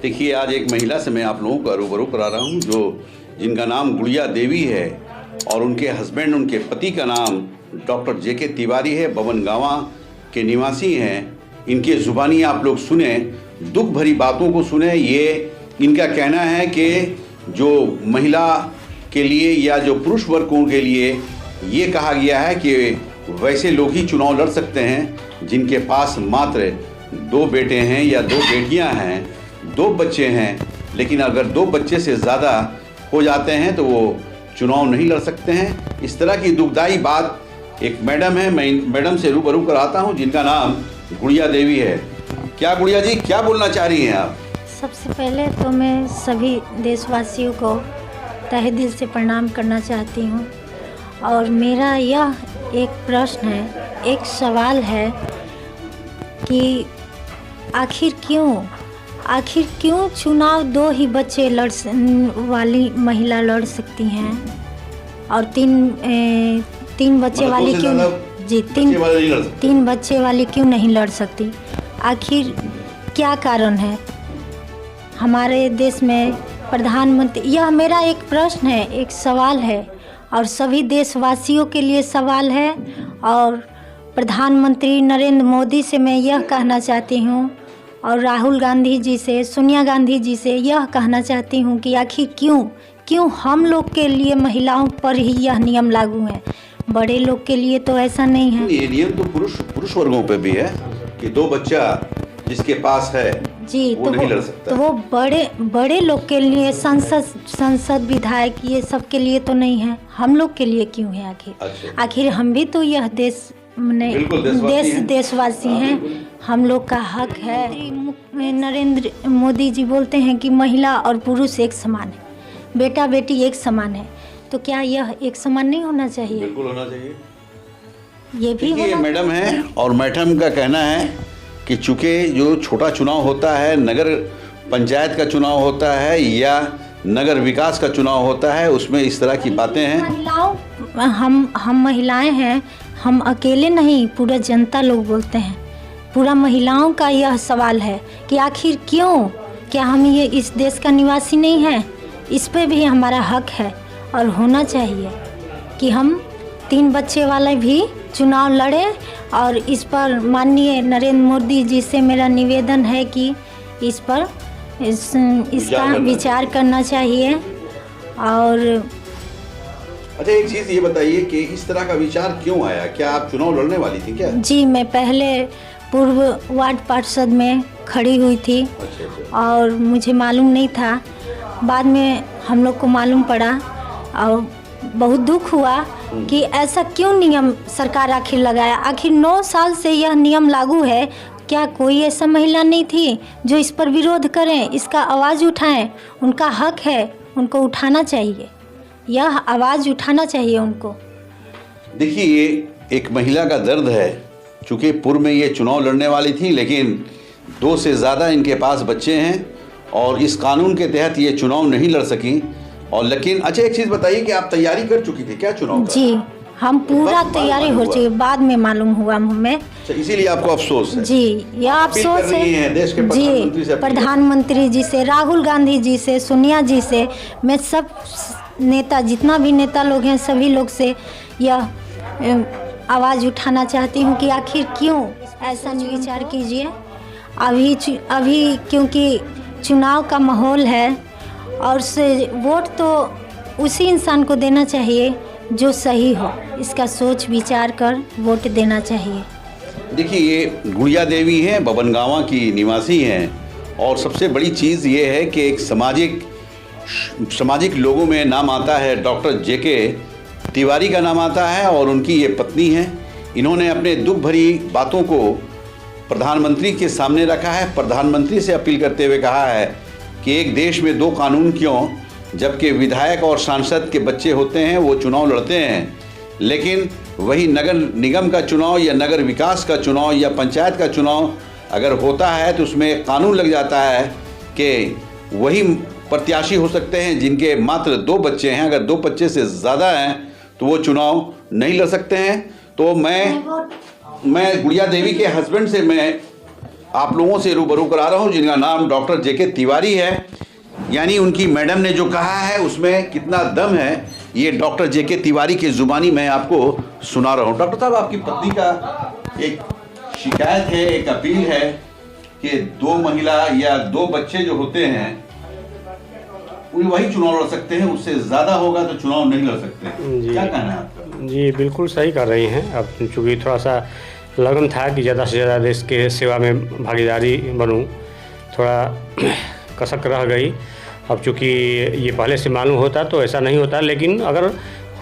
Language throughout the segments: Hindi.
देखिए, आज एक महिला से मैं आप लोगों का रूबरू करा रहा हूँ जिनका नाम गुड़िया देवी है और उनके हस्बैंड, उनके पति का नाम डॉक्टर जेके तिवारी है, बबनगावा के निवासी हैं। इनके ज़ुबानी आप लोग सुने, दुख भरी बातों को सुने। ये इनका कहना है कि जो महिला के लिए या जो पुरुष वर्गों के लिए ये कहा गया है कि वैसे लोग ही चुनाव लड़ सकते हैं जिनके पास मात्र 2 बेटे हैं या 2 बेटियां हैं, 2 बच्चे हैं। लेकिन अगर 2 बच्चे से ज़्यादा हो जाते हैं तो वो चुनाव नहीं लड़ सकते हैं। इस तरह की दुखदाई बात एक मैडम है, मैं मैडम से रूबरू कराता हूं जिनका नाम गुड़िया देवी है। क्या गुड़िया जी, क्या बोलना चाह रही हैं आप? सबसे पहले तो मैं सभी देशवासियों को तहे दिल से प्रणाम करना चाहती हूँ और मेरा यह एक प्रश्न है, एक सवाल है कि आखिर क्यों चुनाव 2 ही बच्चे वाली महिला लड़ सकती हैं और 3 बच्चे वाली क्यों जी 3 बच्चे वाली क्यों नहीं लड़ सकती? आखिर क्या कारण है? हमारे देश में प्रधानमंत्री, यह मेरा एक प्रश्न है, एक सवाल है और सभी देशवासियों के लिए सवाल है। और प्रधानमंत्री नरेंद्र मोदी से मैं यह कहना चाहती हूँ और राहुल गांधी जी से, सोनिया गांधी जी से यह कहना चाहती हूँ कि आखिर क्यों हम लोग के लिए महिलाओं पर ही यह नियम लागू है, बड़े लोग के लिए तो ऐसा नहीं है। ये नियम तो पुरुष वर्गों पे भी है कि 2 बच्चा जिसके पास है जी वो नहीं लड़ सकता। तो वो बड़े लोग के लिए, संसद विधायक ये सब के लिए तो नहीं है, हम लोग के लिए क्यों है आखिर? अच्छा। आखिर हम भी तो यह देशवासी हैं, हम लोग का हक है। नरेंद्र मोदी जी बोलते हैं कि महिला और पुरुष एक समान है, बेटा बेटी एक समान है, तो क्या यह एक समान नहीं होना चाहिए? बिल्कुल होना चाहिए। ये भी ये मैडम है और मैडम का कहना है कि चूँकि जो छोटा चुनाव होता है, नगर पंचायत का चुनाव होता है या नगर विकास का चुनाव होता है, उसमें इस तरह की बातें हैं। हम महिलाएं हैं, हम अकेले नहीं, पूरा जनता लोग बोलते हैं, पूरा महिलाओं का यह सवाल है कि आखिर क्या हम ये इस देश का निवासी नहीं है? इस पे भी हमारा हक है और होना चाहिए कि हम 3 बच्चे वाले भी चुनाव लड़ें। और इस पर माननीय नरेंद्र मोदी जी से मेरा निवेदन है कि इस पर इसका विचार करना चाहिए। और अच्छा, एक चीज़ ये बताइए कि इस तरह का विचार क्यों आया? क्या आप चुनाव लड़ने वाली थी क्या? जी, मैं पहले पूर्व वार्ड पार्षद में खड़ी हुई थी। अच्छा। और मुझे मालूम नहीं था, बाद में हम लोग को मालूम पड़ा और बहुत दुख हुआ कि ऐसा क्यों नियम सरकार आखिर लगाया। आखिर 9 साल से यह नियम लागू है, क्या कोई ऐसा महिला नहीं थी जो इस पर विरोध करें, इसका आवाज़ उठाएं? उनका हक है, उनको उठाना चाहिए, यह आवाज़ उठाना चाहिए उनको। देखिए, ये एक महिला का दर्द है। चूँकि पूर्व में ये चुनाव लड़ने वाली थी, लेकिन 2 से ज़्यादा इनके पास बच्चे हैं और इस कानून के तहत ये चुनाव नहीं लड़ सकी। और लेकिन अच्छा, एक चीज़ बताइए कि आप तैयारी कर चुकी थी क्या चुनाव का? जी, हम पूरा तैयारी हो चुकी, बाद में मालूम हुआ हमें। इसीलिए आपको अफसोस है? जी, यह अफसोस है देश के जी, प्रधानमंत्री जी से, राहुल गांधी जी से, सोनिया जी से, मैं सब नेता, जितना भी नेता लोग हैं, सभी लोग से यह आवाज़ उठाना चाहती हूँ कि आखिर क्यों ऐसा विचार कीजिए। अभी क्योंकि चुनाव का माहौल है और से वोट तो उसी इंसान को देना चाहिए जो सही हो, इसका सोच विचार कर वोट देना चाहिए। देखिए, ये गुड़िया देवी हैं, बबनगावा की निवासी हैं और सबसे बड़ी चीज़ ये है कि एक सामाजिक लोगों में नाम आता है, डॉक्टर जेके तिवारी का नाम आता है और उनकी ये पत्नी है। इन्होंने अपने दुख भरी बातों को प्रधानमंत्री के सामने रखा है, प्रधानमंत्री से अपील करते हुए कहा है कि एक देश में 2 कानून क्यों, जबकि विधायक और सांसद के बच्चे होते हैं वो चुनाव लड़ते हैं, लेकिन वही नगर निगम का चुनाव या नगर विकास का चुनाव या पंचायत का चुनाव अगर होता है तो उसमें कानून लग जाता है कि वही प्रत्याशी हो सकते हैं जिनके मात्र 2 बच्चे हैं। अगर 2 बच्चे से ज़्यादा हैं तो वो चुनाव नहीं लड़ सकते हैं। तो मैं गुड़िया देवी के हस्बैंड से मैं आप लोगों से रूबरू करा रहा हूं जिनका नाम डॉक्टर जेके तिवारी है। यानी उनकी मैडम ने जो कहा है उसमें कितना दम है, ये डॉक्टर जेके तिवारी की जुबानी मैं आपको सुना रहा हूं। डॉक्टर साहब, आपकी पत्नी का एक शिकायत है, एक अपील है कि 2 महिला या 2 बच्चे जो होते हैं वही चुनाव लड़ सकते हैं, उससे ज़्यादा होगा तो चुनाव नहीं लड़ सकते। क्या कहना है आपका? जी बिल्कुल सही कर रही हैं। अब चूँकि थोड़ा सा लगन था कि ज़्यादा से ज़्यादा देश के सेवा में भागीदारी बनूं, थोड़ा कसक रह गई। अब चूँकि ये पहले से मालूम होता तो ऐसा नहीं होता, लेकिन अगर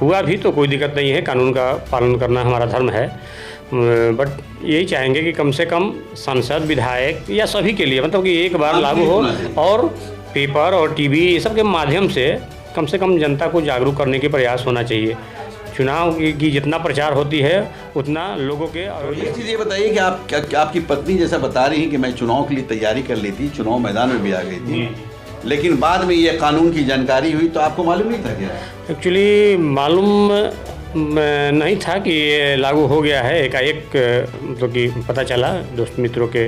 हुआ भी तो कोई दिक्कत नहीं है, कानून का पालन करना हमारा धर्म है। बट यही चाहेंगे कि कम से कम सांसद, विधायक या सभी के लिए मतलब कि एक बार लागू हो, और पेपर और टीवी ये सब के माध्यम से कम जनता को जागरूक करने के प्रयास होना चाहिए। चुनाव की जितना प्रचार होती है उतना लोगों के। और एक चीज़ ये बताइए कि आपकी पत्नी जैसा बता रही है कि मैं चुनाव के लिए तैयारी कर ली थी, चुनाव मैदान में भी आ गई थी, लेकिन बाद में ये कानून की जानकारी हुई तो आपको मालूम नहीं था क्या? एक्चुअली मालूम नहीं था कि ये लागू हो गया है। एकाएक मतलब कि पता चला दोस्त मित्रों के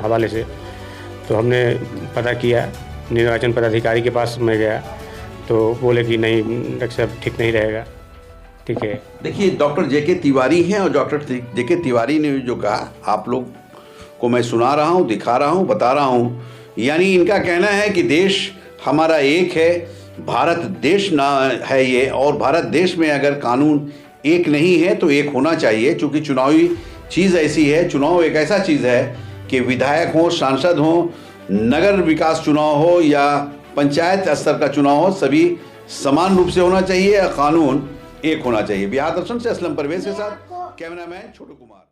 हवाले से, तो हमने पता किया, निर्वाचन पदाधिकारी के पास मैं गया तो बोले कि नहीं डॉक्टर साहब ठीक नहीं रहेगा। ठीक है, देखिए डॉक्टर जेके तिवारी हैं और डॉक्टर जेके तिवारी ने जो कहा आप लोग को मैं सुना रहा हूँ, दिखा रहा हूँ, बता रहा हूँ। यानी इनका कहना है कि देश हमारा एक है, भारत देश ना है ये, और भारत देश में अगर कानून एक नहीं है तो एक होना चाहिए। चूँकि चुनावी चीज़ ऐसी है, चुनाव एक ऐसा चीज़ है कि विधायक हो, सांसद हो, नगर विकास चुनाव हो या पंचायत स्तर का चुनाव हो, सभी समान रूप से होना चाहिए, कानून एक होना चाहिए। बिहार दर्शन से असलम परवेज के साथ कैमरामैन छोटू कुमार।